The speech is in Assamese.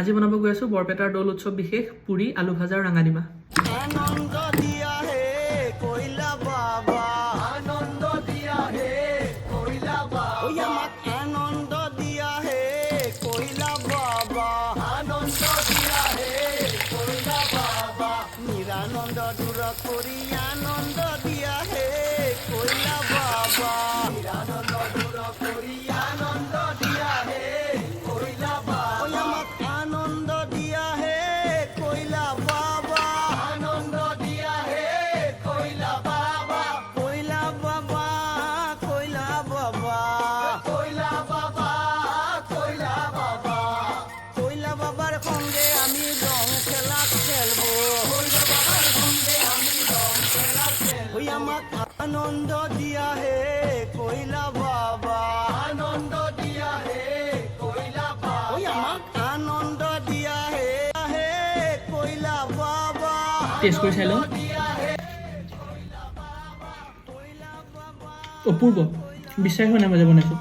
আজি বনাব গৈ আছো বৰপেটাৰ দৌল উৎসৱ বিশেষ পুৰি আলু ভাজা আৰু ৰাঙাডিমা। আনন্দ দিয়া হে কইলা বাবা, আনন্দ দিয়া হে কইলা বাবা, ওই আমাক আনন্দ দিয়া হে কইলা বাবা, আনন্দ দিয়া হে কইলা বাবা, নিরানন্দ দূর করি আনন্দ দিয়া হে কইলা বাবা, নিরানন্দ দূর করি আনন্দ দিয়া হে কইলা বাবা, ওই আমাক আনন্দ দিয়া হে কইলা বাবা, আনন্দ দিয়া হে কইলা বাবা, কইলা বাবা, কইলা বাবা, কইলা বাবা, কইলা বাবা, কইলা বাবার সঙ্গে আমি রং খেলা খেলবো, কইলা বাবার সঙ্গে আমি রং খেলা খেলবো, ওই আমাক আনন্দ দিয়া হে কইলা বাবা, আনন্দ দিয়া হে কইলা বাবা, ওই আমাক আনন্দ দিয়া হে কইলা বাবা, টেষ্ট কৰি চাই লওঁ। অপূৰ্ব, বিশ্বাস হোৱা নাই মই যে বনাইছোঁ।